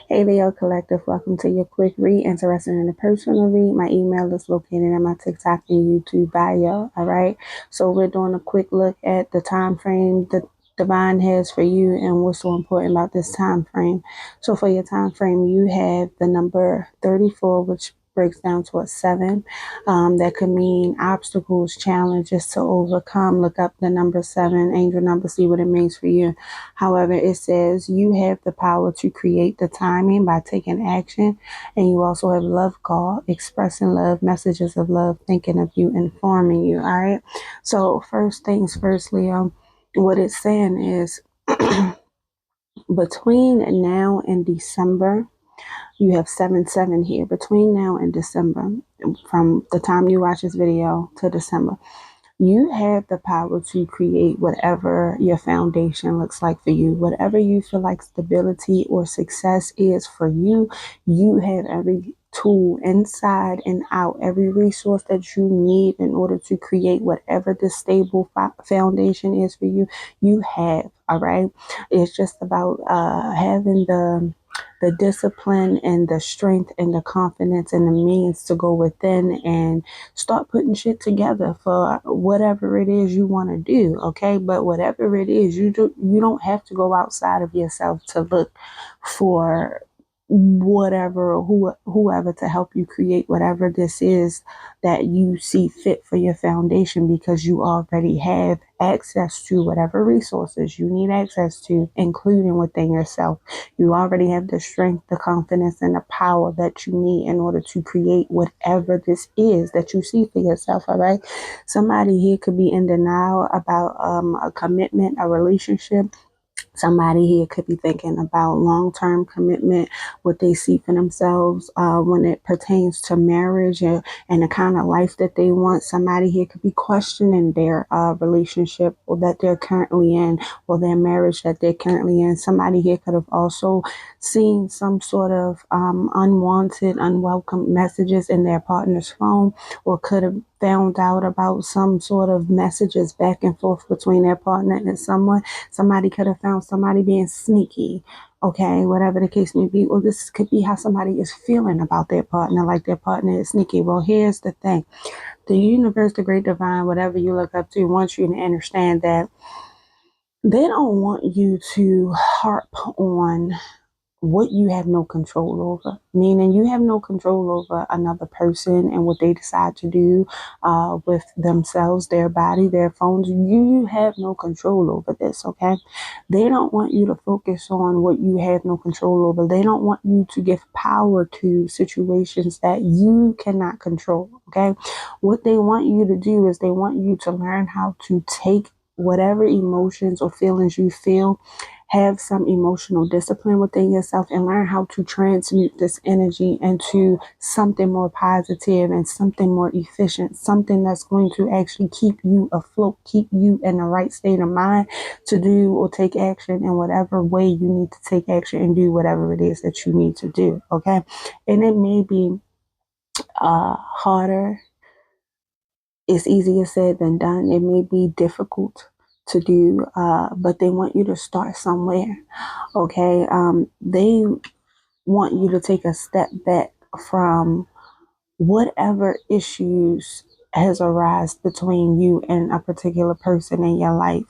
Hey Leo Collective, welcome to your quick read. Interested in a personal read? My email is located in my TikTok and YouTube bio. All right. So we're doing a quick look at the time frame the divine has for you and what's so important about this time frame. So for your time frame, you have the number 34, which breaks down to a 7. That could mean obstacles, challenges to overcome. Look up the number 7, angel number, see what it means for you. However, it says you have the power to create the timing by taking action. And you also have love call, expressing love, messages of love, thinking of you, informing you. All right. So first things first, Leo, what it's saying is between now and December, you have 7-7 here. Between now and December, from the time you watch this video to December, you have the power to create whatever your foundation looks like for you. Whatever you feel like stability or success is for you, you have every tool inside and out, every resource that you need in order to create whatever the stable foundation is for you. You have, all right? It's just about having the discipline and the strength and the confidence and the means to go within and start putting shit together for whatever it is you want to do. Okay, but whatever it is, you don't have to go outside of yourself to look for whatever or whoever to help you create whatever this is that you see fit for your foundation, because you already have access to whatever resources you need access to, including within yourself. You already have the strength, the confidence, and the power that you need in order to create whatever this is that you see for yourself. All right. Somebody here could be in denial about a commitment, a relationship. Somebody here could be thinking about long-term commitment, what they see for themselves when it pertains to marriage and the kind of life that they want. Somebody here could be questioning their relationship or that they're currently in, or their marriage that they're currently in. Somebody here could have also seen some sort of unwanted, unwelcome messages in their partner's phone, or could have found out about some sort of messages back and forth between their partner and someone. Somebody could have found somebody being sneaky. Okay, whatever the case may be. Or this could be how somebody is feeling about their partner, like their partner is sneaky. Well, here's the thing. The universe, the great divine, whatever you look up to, wants you to understand that they don't want you to harp on what you have no control over, meaning you have no control over another person and what they decide to do with themselves, their body, their phones. You have no control over this, okay? They don't want you to focus on what you have no control over. They don't want you to give power to situations that you cannot control, okay? What they want you to do is they want you to learn how to take whatever emotions or feelings you feel, have some emotional discipline within yourself, and learn how to transmute this energy into something more positive and something more efficient, something that's going to actually keep you afloat, keep you in the right state of mind to do or take action in whatever way you need to take action and do whatever it is that you need to do. Okay. And it may be harder. It's easier said than done. It may be difficult to do, but they want you to start somewhere. Okay. They want you to take a step back from whatever issues has arisen between you and a particular person in your life.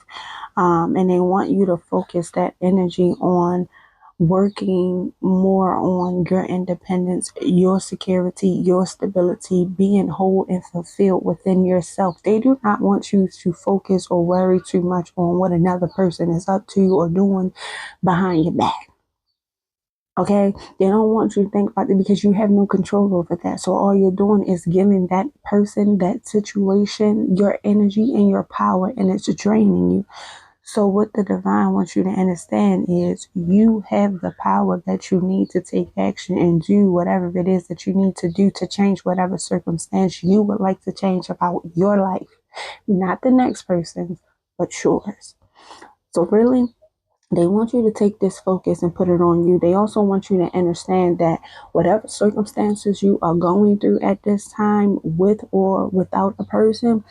And they want you to focus that energy on working more on your independence, your security, your stability, being whole and fulfilled within yourself. They do not want you to focus or worry too much on what another person is up to or doing behind your back. Okay, they don't want you to think about it because you have no control over that. So all you're doing is giving that person, that situation, your energy and your power, and it's draining you. So what the divine wants you to understand is you have the power that you need to take action and do whatever it is that you need to do to change whatever circumstance you would like to change about your life, not the next person's, but yours. So really, they want you to take this focus and put it on you. They also want you to understand that whatever circumstances you are going through at this time, with or without a person,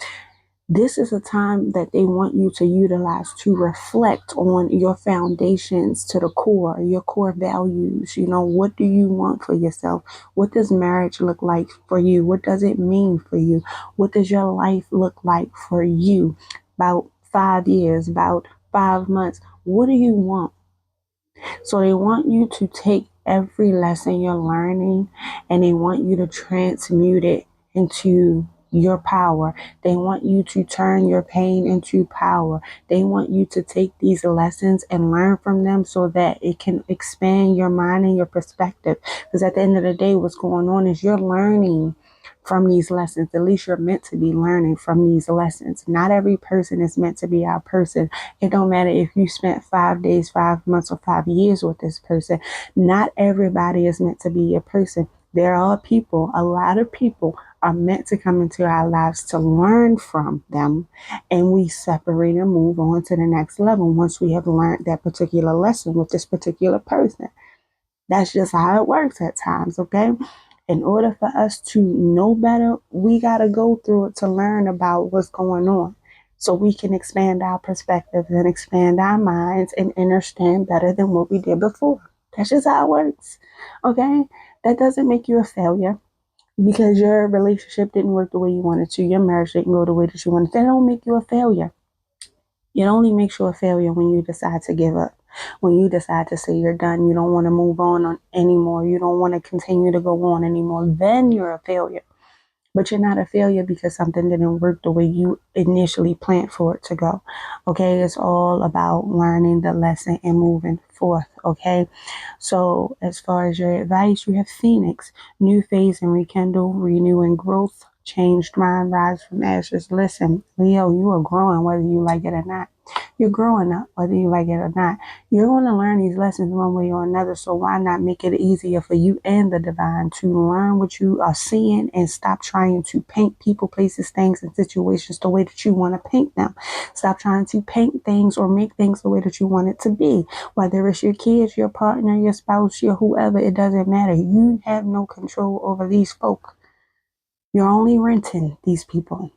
This is a time that they want you to utilize to reflect on your foundations to the core, your core values. What do you want for yourself? What does marriage look like for you? What does it mean for you? What does your life look like for you? About 5 years, about 5 months. What do you want? So they want you to take every lesson you're learning and they want you to transmute it into your power. They want you to turn your pain into power. They want you to take these lessons and learn from them so that it can expand your mind and your perspective. Because at the end of the day, what's going on is you're learning from these lessons. At least you're meant to be learning from these lessons. Not every person is meant to be our person. It don't matter if you spent 5 days, 5 months, or 5 years with this person. Not everybody is meant to be your person. There are people, a lot of people are meant to come into our lives to learn from them, and we separate and move on to the next level once we have learned that particular lesson with this particular person. That's just how it works at times, okay? In order for us to know better, we got to go through it to learn about what's going on so we can expand our perspectives and expand our minds and understand better than what we did before. That's just how it works, okay? That doesn't make you a failure because your relationship didn't work the way you wanted to, your marriage didn't go the way that you wanted. That don't make you a failure. It only makes you a failure when you decide to give up. When you decide to say you're done, you don't want to move on anymore, you don't want to continue to go on anymore, then you're a failure. But you're not a failure because something didn't work the way you initially planned for it to go. Okay, it's all about learning the lesson and moving forth. Okay, so as far as your advice, you have Phoenix, new phase and rekindle, renew and growth, changed mind, rise from ashes. Listen, Leo, you are growing whether you like it or not. You're growing up whether you like it or not. You're going to learn these lessons one way or another. So why not make it easier for you and the divine to learn what you are seeing and stop trying to paint people, places, things, and situations the way that you want to paint them. Stop trying to paint things or make things the way that you want it to be. Whether it's your kids, your partner, your spouse, your whoever, it doesn't matter. You have no control over these folk. You're only renting these people.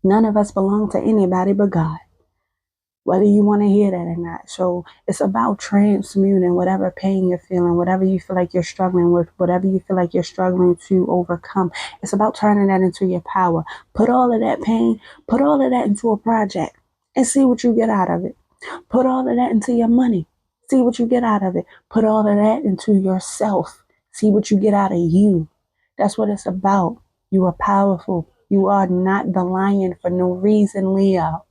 None of us belong to anybody but God, whether you want to hear that or not. So it's about transmuting whatever pain you're feeling, whatever you feel like you're struggling with, whatever you feel like you're struggling to overcome. It's about turning that into your power. Put all of that pain, put all of that into a project and see what you get out of it. Put all of that into your money. See what you get out of it. Put all of that into yourself. See what you get out of you. That's what it's about. You are powerful. You are not the lion for no reason, Leo.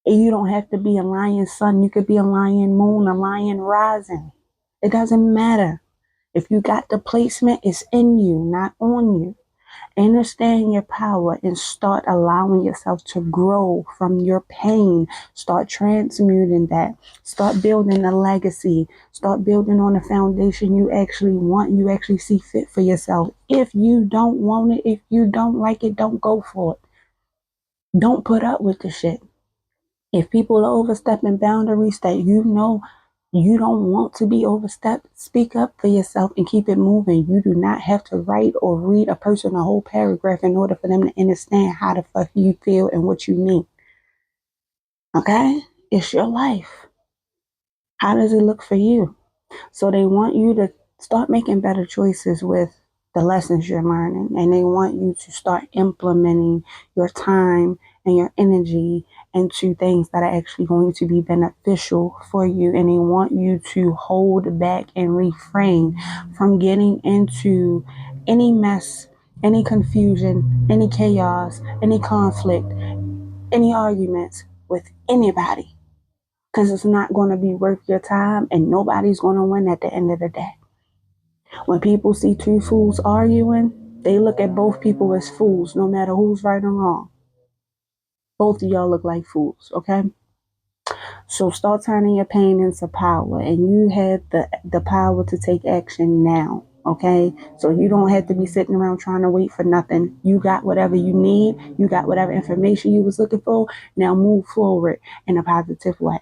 And you don't have to be a lion sun. You could be a lion moon, a lion rising. It doesn't matter. If you got the placement, it's in you, not on you. Understand your power and start allowing yourself to grow from your pain. Start transmuting that. Start building a legacy. Start building on a foundation you actually want, you actually see fit for yourself. If you don't want it, if you don't like it, don't go for it. Don't put up with the shit. If people are overstepping boundaries that you know you don't want to be overstepped, speak up for yourself and keep it moving. You do not have to write or read a person a whole paragraph in order for them to understand how the fuck you feel and what you mean. Okay? It's your life. How does it look for you? So they want you to start making better choices with the lessons you're learning. And they want you to start implementing your time and your energy into things that are actually going to be beneficial for you. And they want you to hold back and refrain from getting into any mess, any confusion, any chaos, any conflict, any arguments with anybody. Because it's not going to be worth your time and nobody's going to win at the end of the day. When people see two fools arguing, they look at both people as fools, no matter who's right or wrong. Both of y'all look like fools, okay? So start turning your pain into power, and you have the power to take action now, okay? So you don't have to be sitting around trying to wait for nothing. You got whatever you need. You got whatever information you was looking for. Now move forward in a positive way.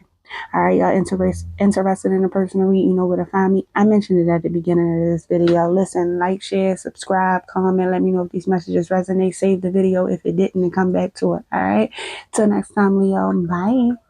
All right, y'all interested in a personal read, you know where to find me. I mentioned it at the beginning of this video. Listen, like, share, subscribe, comment. Let me know if these messages resonate. Save the video if it didn't and come back to it. All right. Till next time, Leo. Bye.